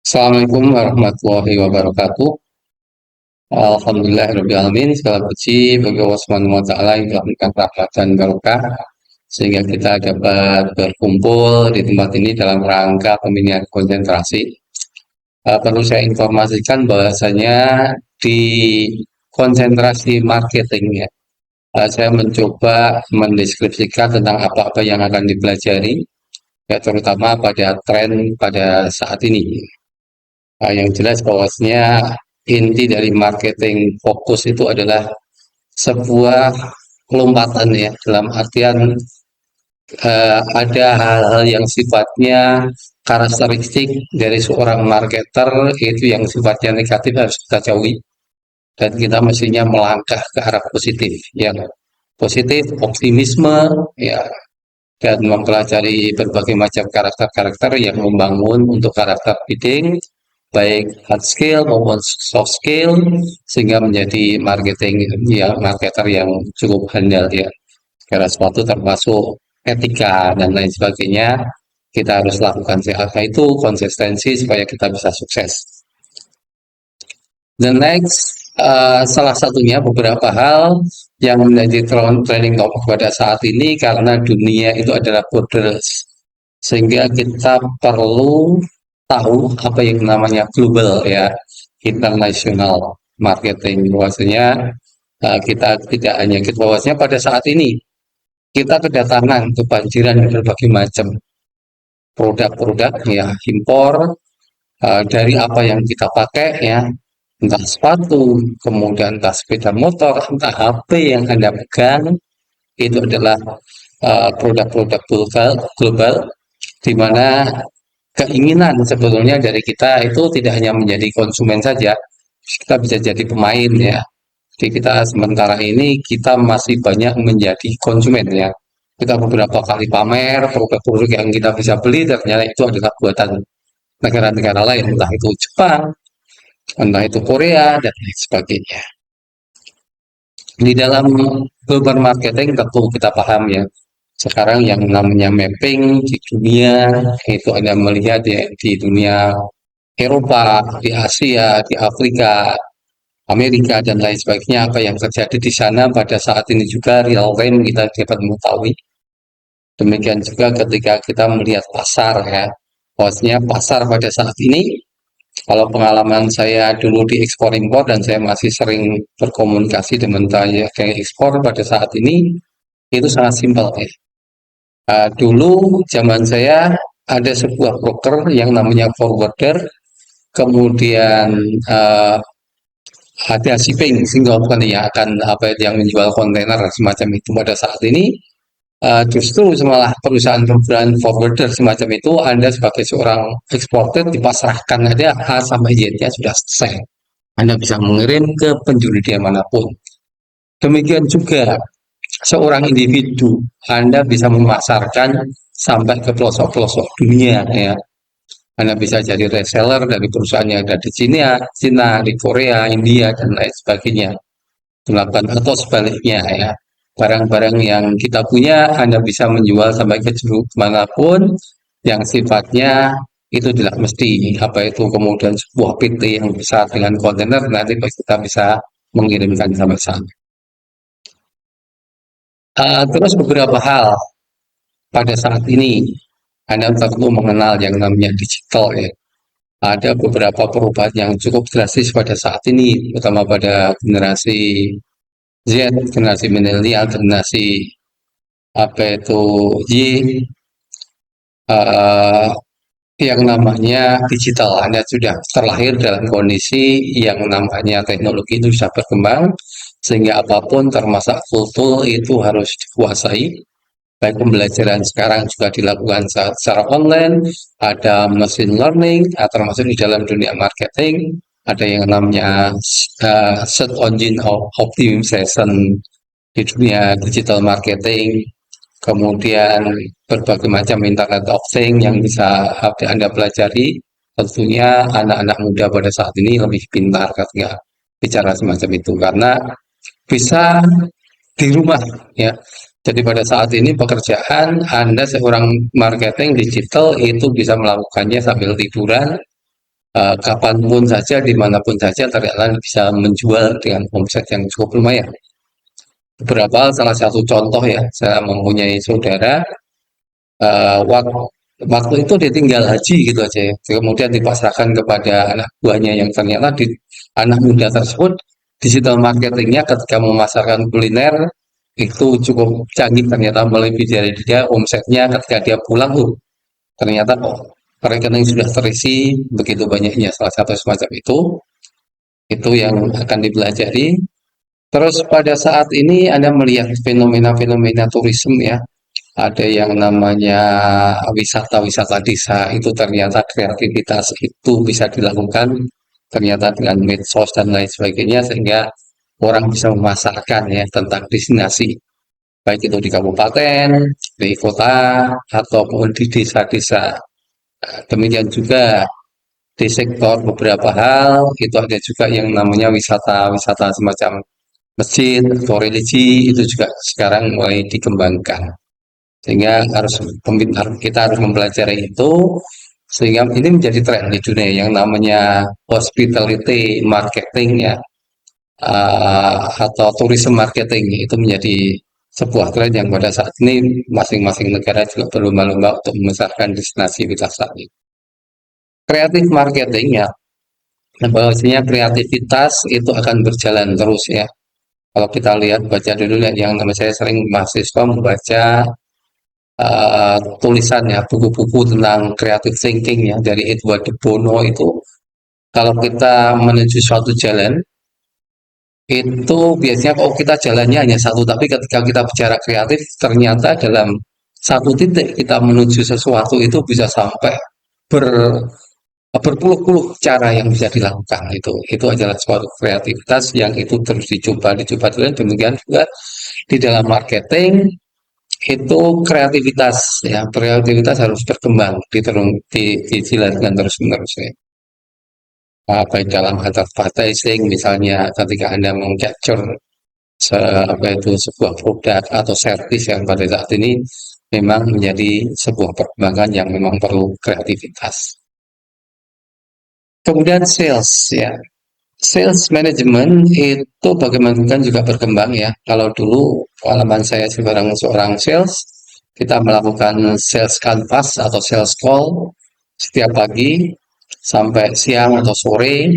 Assalamualaikum warahmatullahi wabarakatuh. Alhamdulillahirrahmanirrahim. Segala puji bagi Allah Subhanahu wa Ta'ala yang telah memberikan rahmat dan barokah sehingga kita dapat berkumpul di tempat ini dalam rangka pemilihan konsentrasi. Perlu saya informasikan bahwasanya di konsentrasi marketing ya, saya mencoba mendeskripsikan tentang apa-apa yang akan dipelajari, ya terutama pada tren pada saat ini. Yang jelas bahwasanya inti dari marketing fokus itu adalah sebuah lompatan ya, dalam artian ada hal-hal yang sifatnya karakteristik dari seorang marketer itu yang sifatnya negatif harus kita jauhi dan kita mestinya melangkah ke arah positif yang positif, optimisme ya, dan mempelajari berbagai macam karakter-karakter yang membangun untuk karakter bidding baik hard skill maupun soft skill sehingga menjadi marketing ya marketer yang cukup handal ya. Segala sesuatu termasuk etika dan lain sebagainya kita harus lakukan apa itu konsistensi supaya kita bisa sukses. The next salah satunya beberapa hal yang menjadi trending topic pada saat ini karena dunia itu adalah borderless sehingga kita perlu tahu apa yang namanya global ya, international marketing bahwasanya kita tidak hanya kita bahwasanya pada saat ini kita kedatangan kebanjiran berbagai macam produk-produk ya impor dari apa yang kita pakai ya, entah sepatu, kemudian entah sepeda motor, entah HP yang Anda pegang, itu adalah produk-produk global di mana keinginan sebetulnya dari kita itu tidak hanya menjadi konsumen saja, kita bisa jadi pemain ya. Jadi kita sementara ini kita masih banyak menjadi konsumen ya. Kita beberapa kali pamer produk-produk yang kita bisa beli ternyata itu adalah buatan negara-negara lain, entah itu Jepang, entah itu Korea dan lain sebagainya. Di dalam global marketing tentu kita paham ya. Sekarang yang namanya mapping di dunia itu Anda melihat ya di dunia Eropa, di Asia, di Afrika, Amerika dan lain sebagainya apa yang terjadi di sana pada saat ini juga real time kita dapat mengetahui. Demikian juga ketika kita melihat pasar ya, bahwasanya pasar pada saat ini kalau pengalaman saya dulu di ekspor impor dan saya masih sering berkomunikasi dengan saya ekspor pada saat ini itu sangat simpel ya. Dulu zaman saya ada sebuah broker yang namanya forwarder, kemudian ada shipping single company yang akan apa yang menjual kontainer semacam itu pada saat ini justru malah perusahaan-perusahaan forwarder semacam itu Anda sebagai seorang eksportir dipasrahkan aja A sampai Y-nya sudah selesai. Anda bisa mengirim ke penjuru dia manapun. Demikian juga seorang individu Anda bisa memasarkan sampai ke pelosok-pelosok dunia ya. Anda bisa jadi reseller dari perusahaan yang ada di Cina, di Korea, India, dan lain sebagainya. Atau sebaliknya ya. Barang-barang yang kita punya, Anda bisa menjual sampai ke juru manapun yang sifatnya itu tidak mesti apa itu kemudian sebuah PT yang besar dengan kontainer nanti kita bisa mengirimkan sampai sana. Terus beberapa hal pada saat ini Anda perlu mengenal yang namanya digital ya. Ada beberapa perubahan yang cukup drastis pada saat ini, terutama pada generasi Z, generasi milenial, generasi apa itu Y, uh, yang namanya digital. Anda sudah terlahir dalam kondisi yang namanya teknologi itu sudah berkembang, sehingga apapun termasuk full itu harus dikuasai. Baik pembelajaran sekarang juga dilakukan secara online, ada machine learning, termasuk di dalam dunia marketing, ada yang namanya search engine optimization di dunia digital marketing, kemudian berbagai macam internet of things yang bisa Anda pelajari. Tentunya anak-anak muda pada saat ini lebih pintar ketika bicara semacam itu karena bisa di rumah ya. Jadi pada saat ini pekerjaan Anda seorang marketing digital itu bisa melakukannya sambil tiduran kapanpun saja, dimanapun saja ternyata bisa menjual dengan omset yang cukup lumayan. Salah satu contoh ya, saya mempunyai saudara, waktu itu ditinggal haji gitu aja ya, kemudian dipasrahkan kepada anak buahnya yang ternyata anak muda tersebut digital marketingnya ketika memasarkan kuliner itu cukup canggih, ternyata melebihi dari dia omsetnya ketika dia pulang ternyata rekening sudah terisi begitu banyaknya, salah satu semacam itu yang akan dipelajari. Terus pada saat ini Anda melihat fenomena-fenomena turisme ya, ada yang namanya wisata-wisata desa, itu ternyata kreativitas itu bisa dilakukan ternyata dengan medsos dan lain sebagainya, sehingga orang bisa memasarkan ya tentang destinasi, baik itu di kabupaten, di kota, ataupun di desa-desa. Demikian juga di sektor beberapa hal itu ada juga yang namanya wisata-wisata semacam masjid atau religi, itu juga sekarang mulai dikembangkan, sehingga kita harus mempelajari itu, sehingga ini menjadi tren di dunia yang namanya hospitality marketing ya, atau tourism marketing, itu menjadi sebuah tren yang pada saat ini masing-masing negara juga berlomba-lomba untuk membesarkan destinasi wisata ini. Kreatif marketing ya, bahwasanya kreativitas itu akan berjalan terus ya. Kalau kita lihat, baca dulu yang namanya, saya sering mahasiswa membaca tulisannya, buku-buku tentang creative thinking ya dari Edward de Bono itu. Kalau kita menuju suatu jalan, itu biasanya kalau kita jalannya hanya satu, tapi ketika kita bicara kreatif, ternyata dalam satu titik kita menuju sesuatu itu bisa sampai ber berpuluh-puluh cara yang bisa dilakukan. Itu adalah suatu kreativitas yang itu terus dicoba terus. Demikian juga di dalam marketing, itu kreativitas harus berkembang, dijelaskan terus menerus ya. Baik dalam advertising misalnya, ketika Anda meng-capture sebuah produk atau service yang pada saat ini memang menjadi sebuah perkembangan yang memang perlu kreativitas. Kemudian sales ya. Sales management itu bagaimana juga berkembang ya. Kalau dulu pengalaman saya sebagai seorang sales, kita melakukan sales canvas atau sales call setiap pagi sampai siang atau sore,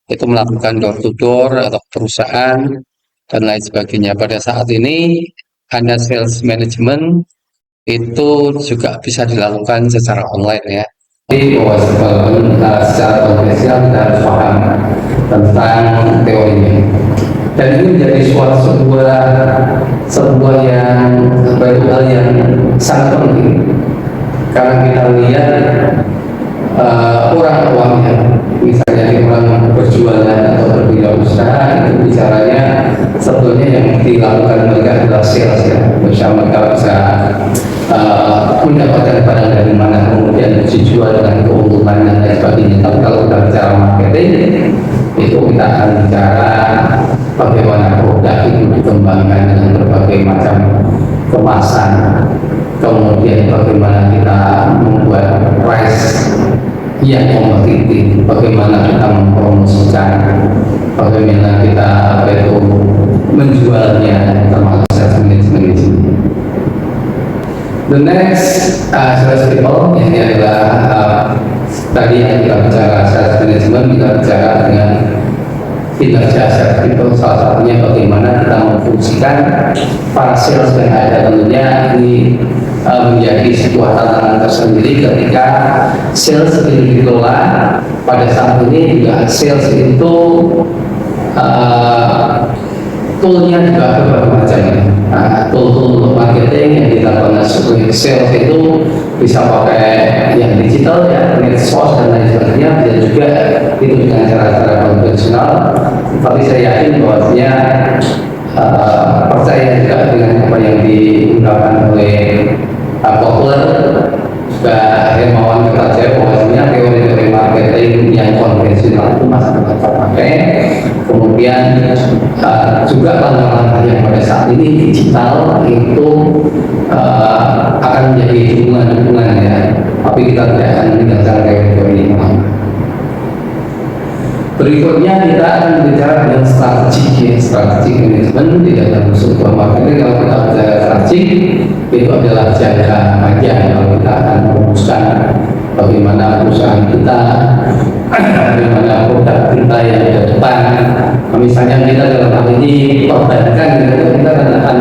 itu melakukan door to door atau perusahaan dan lain sebagainya. Pada saat ini ada sales management itu juga bisa dilakukan secara online ya. Jadi bahwa secara potensial kita harus paham tentang teorinya, dan ini menjadi sebuah yang hal yang sangat penting, karena kita lihat orang awamnya, misalnya orang berjualan atau berwirausaha, itu bicaranya sebetulnya yang dilakukan mereka adalah sales ya, bersama mereka bisa mendapatkan barang dari mana, kemudian dijual dengan keuntungan dan lain sebagainya. Tapi kalau kita bicara marketing, itu kita akan bicara bagaimana produk itu dikembangkan dengan berbagai macam kemasan, kemudian bagaimana kita membuat price yang kompetitif, bagaimana kita mempromosikan, bagaimana kita menjualnya, termasuk sales management. The next sales people, ini adalah tadi yang kita bicara sales management, kita bicara dengan kinerja sales people, salah satunya bagaimana kita memfungsikan para sales yang ada. Tentunya ini menjadi sebuah tantangan tersendiri ketika sales itu dikelola. Pada saat ini juga sales itu toolnya juga berbagai macam ya. Tool untuk marketing yang dilakukan sebagai sales itu bisa pakai yang digital ya, medsos dan lain sebagainya, bisa juga itu dengan cara-cara konvensional. Tapi saya yakin bahwasanya percaya juga dengan apa yang diungkapkan oleh Kotler juga Hermawan Kerajaan, bahwasanya teori-teori marketing yang konvensional itu masih tetap terpakai. Kemudian juga langkah-langkah yang pada saat ini digital itu akan menjadi dukungan ya, tapi kita tidak akan meninggalkan teori-teori yang lama. Berikutnya kita akan bicara dengan strategi, strategi manajemen di dalam sebuah marketing. Kalau kita bicara strategi, itu adalah jangka panjang. Kalau kita akan merumuskan bagaimana perusahaan kita, bagaimana produk kita yang ke depan. Misalnya kita dalam hal ini perbankan, kita akan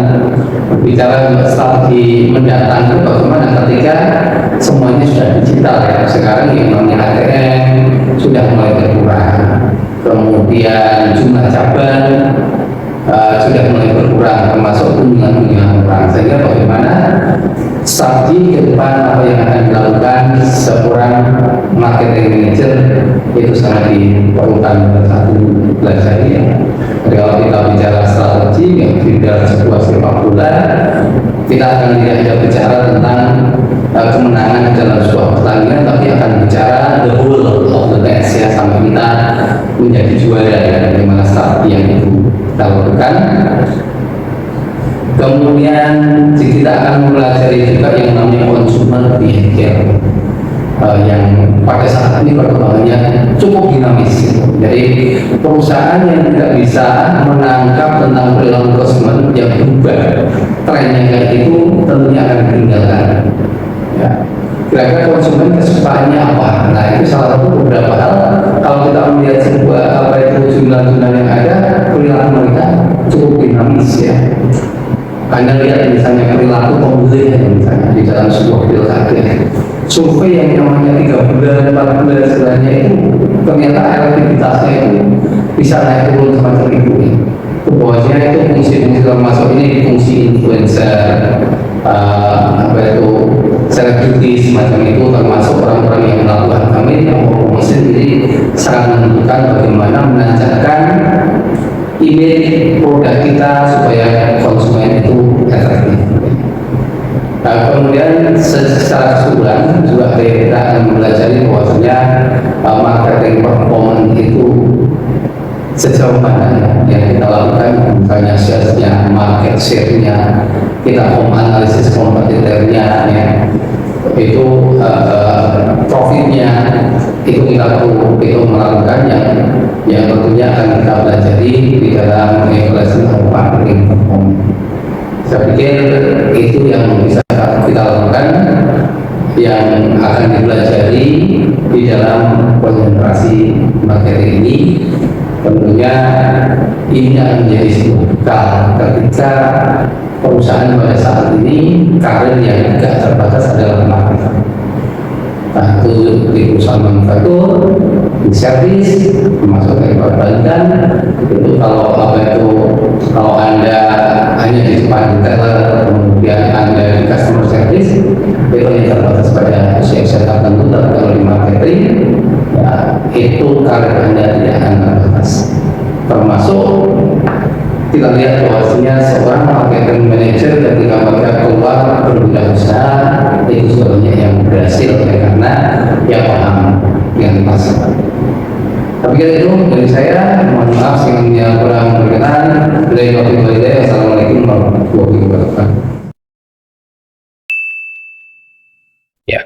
bicara strategi mendatang, bagaimana ketika semuanya sudah digital ya. Sekarang yang namanya ATM sudah mulai berkurang, kemudian jumlah cabang sudah mulai berkurang, termasuk kunjungan orang. Sehingga bagaimana strategi ke depan apa yang akan dilakukan seorang marketing manager itu sangat diperlukan satu belajar ya. Kalau kita bicara strategi yang tidak sebuah sepak bola, kita akan tidak bicara tentang kemenangan dalam sebuah pertandingan, tapi akan bicara the whole of the match ya, sampai kita menjadi juara ya, bagaimana strategi yang itu kita lakukan. Kemudian kita akan mempelajari juga yang namanya consumer behavior yang pada saat ini perkembangannya cukup dinamis. Jadi perusahaan yang tidak bisa menangkap tentang perilaku konsumen yang berubah, trennya kayak itu tentunya akan ditinggalkan. Ya. Kira-kira konsumen kesukaannya apa? Nah itu salah satu beberapa hal. Kalau kita melihat sebuah apa itu jumlah-jumlah yang ada, perilaku mereka cukup dinamis ya. Anda lihat misalnya perilaku pembeli misalnya di dalam sebuah pilkada, survei yang namanya 3 bulan, 4 bulan sebenarnya itu ternyata elektabilitasnya itu bisa naik turun semacam itu. Bahwasanya itu fungsi-fungsi termasuk ini fungsi influencer, apa itu selebriti semacam itu, termasuk orang-orang yang melakukan kampanye yang berpromosi sendiri sangat menentukan bagaimana menancapkan image produk kita supaya konsumen itu efektif. Nah, kemudian secara keseluruhan juga kita akan mempelajari bahwasanya marketing performance itu sejauh mana yang kita lakukan, misalnya salesnya, market share-nya, kita home analisis kompetitornya ya, itu profitnya itu kita perlu itu melakukan yang tentunya akan kita pelajari di dalam evaluasi marketing performance. Saya pikir itu yang bisa kita lakukan, yang akan dipelajari di dalam konsentrasi marketing ini. Tentunya ini akan menjadi sebuah bekal ketika perusahaan pada saat ini karir yang tidak terbatas adalah marketing. Nah, itu di perusahaan manufaktur, di servis, termasuk dari perbankan. Itu kalau kalau Anda hanya di depan teller, kemudian Anda di customer service, itu hanya terbatas pada usia-usia tertentu. Tapi kalau di marketing, ya, itu karir Anda tidak akan terbatas. Termasuk kita lihat bahwasanya seorang marketing manager ketika mereka keluar berwirausaha itu sebetulnya yang berhasil ya, karena dia paham yang pasar. Tapi itu dari saya, mohon maaf yang kurang berkenan. Assalamualaikum warahmatullahi wabarakatuh. Ya,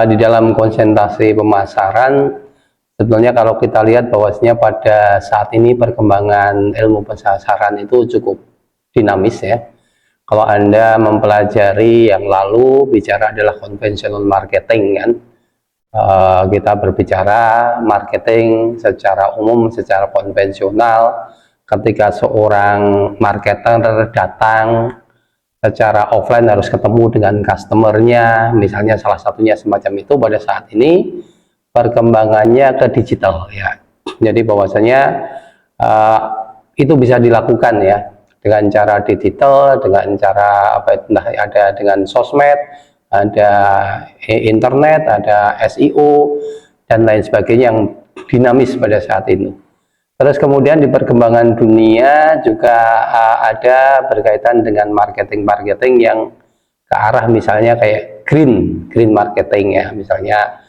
di dalam konsentrasi pemasaran, sebetulnya kalau kita lihat bahwasanya pada saat ini perkembangan ilmu pemasaran itu cukup dinamis ya. Kalau Anda mempelajari yang lalu, bicara adalah konvensional marketing kan. Kita berbicara marketing secara umum, secara konvensional. Ketika seorang marketer datang secara offline harus ketemu dengan customernya, misalnya salah satunya semacam itu. Pada saat ini perkembangannya ke digital ya. Jadi bahwasanya itu bisa dilakukan ya dengan cara digital, dengan cara apa itu, ada dengan sosmed, ada internet, ada SEO dan lain sebagainya yang dinamis pada saat ini. Terus kemudian di perkembangan dunia juga ada berkaitan dengan marketing yang ke arah misalnya kayak green marketing ya, misalnya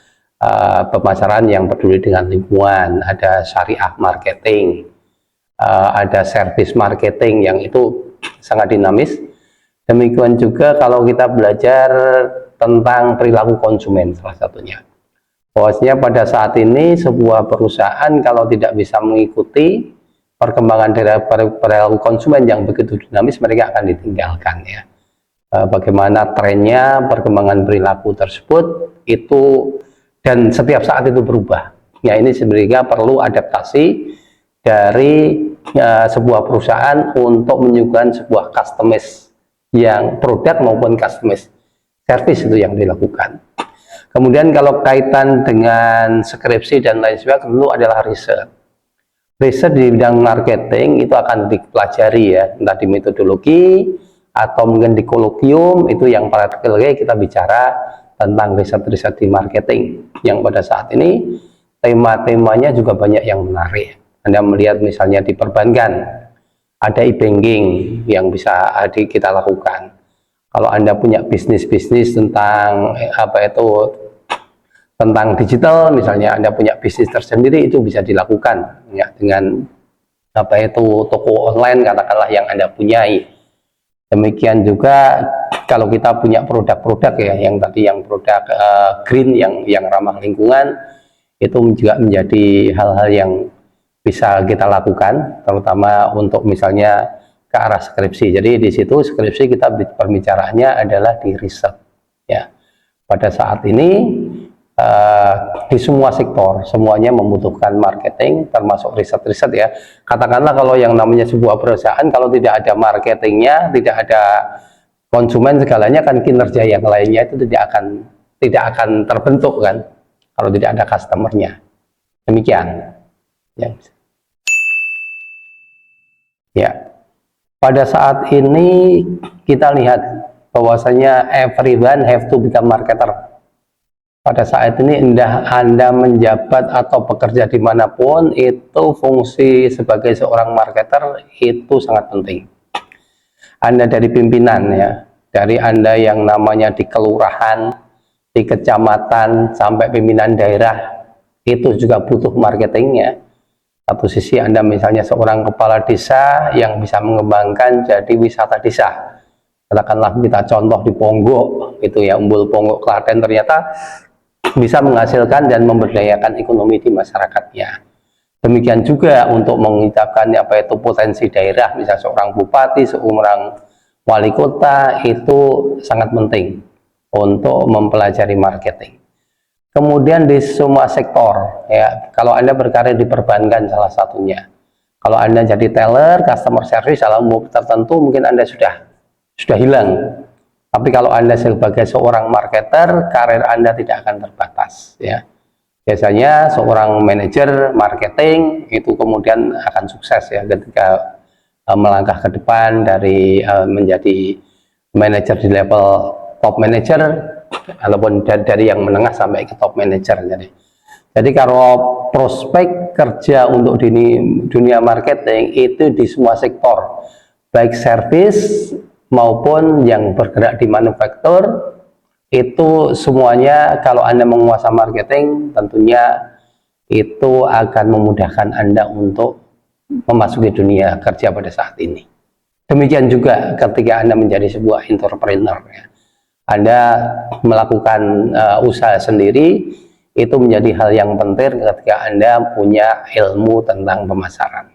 pemasaran yang peduli dengan lingkungan, ada syariah marketing, ada service marketing yang itu sangat dinamis. Demikian juga kalau kita belajar tentang perilaku konsumen salah satunya. Bahwasanya pada saat ini sebuah perusahaan kalau tidak bisa mengikuti perkembangan dari perilaku konsumen yang begitu dinamis, mereka akan ditinggalkan ya. Bagaimana trennya perkembangan perilaku tersebut itu, dan setiap saat itu berubah. Ya, ini sebenarnya perlu adaptasi dari sebuah perusahaan untuk menyuguhkan sebuah customize yang produk maupun customize service itu yang dilakukan. Kemudian kalau kaitan dengan skripsi dan lain sebagainya, tentu adalah riset. Riset di bidang marketing itu akan dipelajari ya, entah di metodologi atau mungkin di kolokium, itu yang praktikal kita bicara tentang riset-riset di marketing. Yang pada saat ini tema-temanya juga banyak yang menarik. Anda melihat misalnya di perbankan, ada e-banking yang bisa kita lakukan. Kalau Anda punya bisnis-bisnis tentang tentang digital, misalnya Anda punya bisnis tersendiri, itu bisa dilakukan ya dengan toko online katakanlah yang Anda punyai. Demikian juga kalau kita punya produk-produk ya, yang tadi yang produk green yang ramah lingkungan, itu juga menjadi hal-hal yang bisa kita lakukan, terutama untuk misalnya ke arah skripsi. Jadi di situ skripsi kita perbicaraannya adalah di riset ya. Pada saat ini di semua sektor semuanya membutuhkan marketing, termasuk riset-riset ya. Katakanlah kalau yang namanya sebuah perusahaan, kalau tidak ada marketingnya, tidak ada konsumen, segalanya kan kinerja yang lainnya itu tidak akan terbentuk kan, kalau tidak ada customernya. Demikian ya. Pada saat ini kita lihat bahwasanya everyone have to become marketer. Pada saat ini Anda menjabat atau bekerja dimanapun, itu fungsi sebagai seorang marketer itu sangat penting. Anda dari pimpinan ya, dari Anda yang namanya di kelurahan, di kecamatan, sampai pimpinan daerah, itu juga butuh marketingnya. Satu sisi Anda misalnya seorang kepala desa yang bisa mengembangkan jadi wisata desa. Katakanlah kita contoh di Ponggok, itu ya, Umbul Ponggok Klaten, ternyata bisa menghasilkan dan memberdayakan ekonomi di masyarakatnya. Demikian juga untuk mengucapkan potensi daerah, misalnya seorang bupati, seorang wali kota, itu sangat penting untuk mempelajari marketing. Kemudian di semua sektor ya, kalau Anda berkarir di perbankan salah satunya, kalau Anda jadi teller, customer service dalam umur tertentu mungkin Anda sudah hilang. Tapi kalau Anda sebagai seorang marketer, karir Anda tidak akan terbatas ya. Biasanya seorang manajer marketing itu kemudian akan sukses ya ketika melangkah ke depan dari menjadi manajer di level top manager, ataupun dari yang menengah sampai ke top manager. Jadi kalau prospek kerja untuk dunia marketing itu di semua sektor, baik service maupun yang bergerak di manufaktur, itu semuanya kalau Anda menguasai marketing, tentunya itu akan memudahkan Anda untuk memasuki dunia kerja pada saat ini. Demikian juga ketika Anda menjadi sebuah entrepreneur ya. Anda melakukan usaha sendiri, itu menjadi hal yang penting ketika Anda punya ilmu tentang pemasaran.